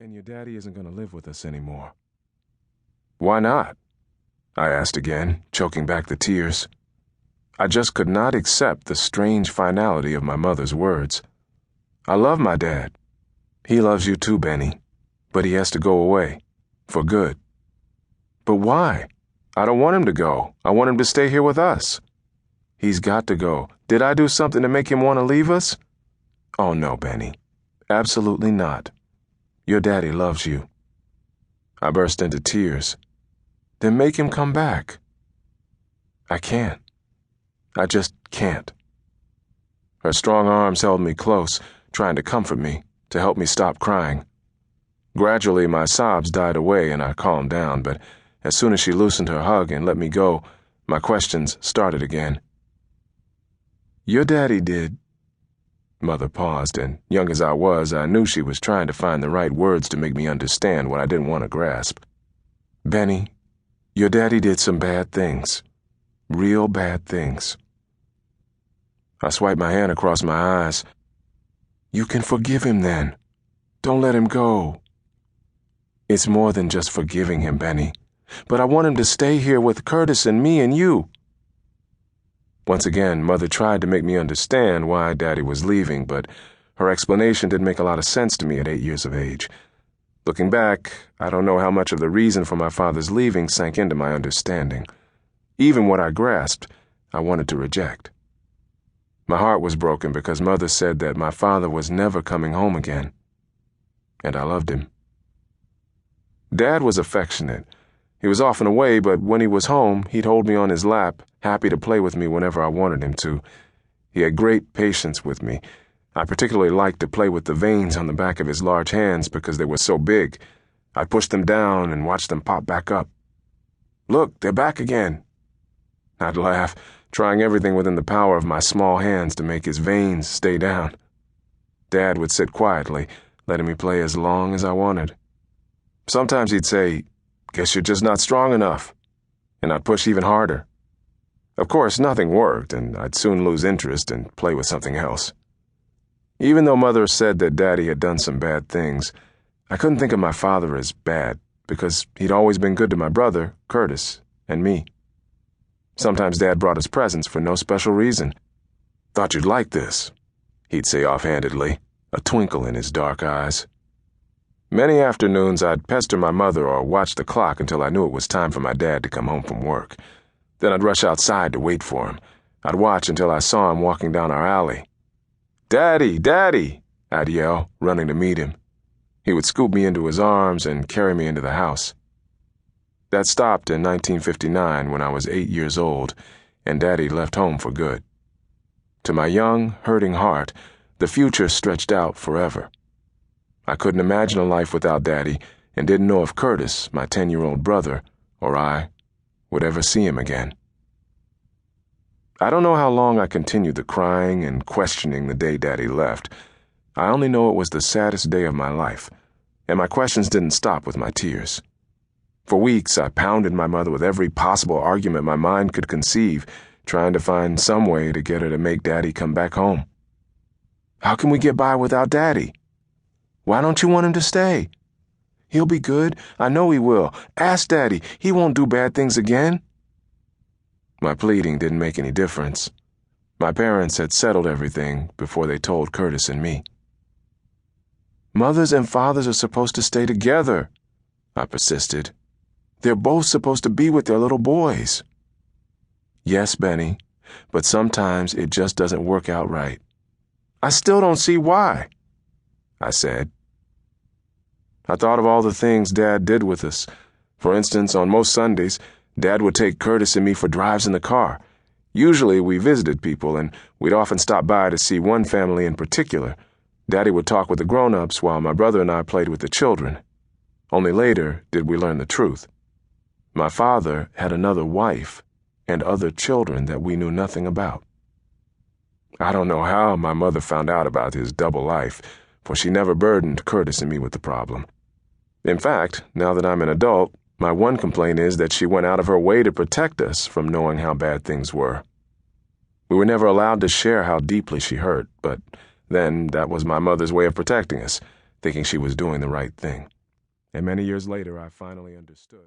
And your daddy isn't going to live with us anymore. Why not? I asked again, choking back the tears. I just could not accept the strange finality of my mother's words. I love my dad. He loves you too, Benny. But he has to go away. For good. But why? I don't want him to go. I want him to stay here with us. He's got to go. Did I do something to make him want to leave us? Oh, no, Benny. Absolutely not. Your daddy loves you. I burst into tears. Then make him come back. I can't. I just can't. Her strong arms held me close, trying to comfort me, to help me stop crying. Gradually, my sobs died away and I calmed down, but as soon as she loosened her hug and let me go, my questions started again. Your daddy did. Mother paused, and young as I was, I knew she was trying to find the right words to make me understand what I didn't want to grasp. Benny, your daddy did some bad things. Real bad things. I swiped my hand across my eyes. You can forgive him then. Don't let him go. It's more than just forgiving him, Benny. But I want him to stay here with Curtis and me and you. Once again, Mother tried to make me understand why Daddy was leaving, but her explanation didn't make a lot of sense to me at 8 years of age. Looking back, I don't know how much of the reason for my father's leaving sank into my understanding. Even what I grasped, I wanted to reject. My heart was broken because Mother said that my father was never coming home again. And I loved him. Dad was affectionate. He was often away, but when he was home, he'd hold me on his lap, happy to play with me whenever I wanted him to. He had great patience with me. I particularly liked to play with the veins on the back of his large hands because they were so big. I'd push them down and watch them pop back up. Look, they're back again. I'd laugh, trying everything within the power of my small hands to make his veins stay down. Dad would sit quietly, letting me play as long as I wanted. Sometimes he'd say, "Guess you're just not strong enough," and I'd push even harder. Of course, nothing worked, and I'd soon lose interest and play with something else. Even though Mother said that Daddy had done some bad things, I couldn't think of my father as bad because he'd always been good to my brother, Curtis, and me. Sometimes Dad brought us presents for no special reason. "Thought you'd like this," he'd say offhandedly, a twinkle in his dark eyes. Many afternoons I'd pester my mother or watch the clock until I knew it was time for my dad to come home from work. Then I'd rush outside to wait for him. I'd watch until I saw him walking down our alley. "Daddy, Daddy!" I'd yell, running to meet him. He would scoop me into his arms and carry me into the house. That stopped in 1959 when I was 8 years old, and Daddy left home for good. To my young, hurting heart, the future stretched out forever. I couldn't imagine a life without Daddy and didn't know if Curtis, my 10-year-old brother, or I, would ever see him again. I don't know how long I continued the crying and questioning the day Daddy left. I only know it was the saddest day of my life, and my questions didn't stop with my tears. For weeks, I pounded my mother with every possible argument my mind could conceive, trying to find some way to get her to make Daddy come back home. How can we get by without Daddy? Why don't you want him to stay? He'll be good. I know he will. Ask Daddy. He won't do bad things again. My pleading didn't make any difference. My parents had settled everything before they told Curtis and me. Mothers and fathers are supposed to stay together, I persisted. They're both supposed to be with their little boys. Yes, Benny, but sometimes it just doesn't work out right. I still don't see why, I said. I thought of all the things Dad did with us. For instance, on most Sundays, Dad would take Curtis and me for drives in the car. Usually we visited people, and we'd often stop by to see one family in particular. Daddy would talk with the grown-ups while my brother and I played with the children. Only later did we learn the truth. My father had another wife and other children that we knew nothing about. I don't know how my mother found out about his double life, for she never burdened Curtis and me with the problem. In fact, now that I'm an adult, my one complaint is that she went out of her way to protect us from knowing how bad things were. We were never allowed to share how deeply she hurt, but then that was my mother's way of protecting us, thinking she was doing the right thing. And many years later, I finally understood.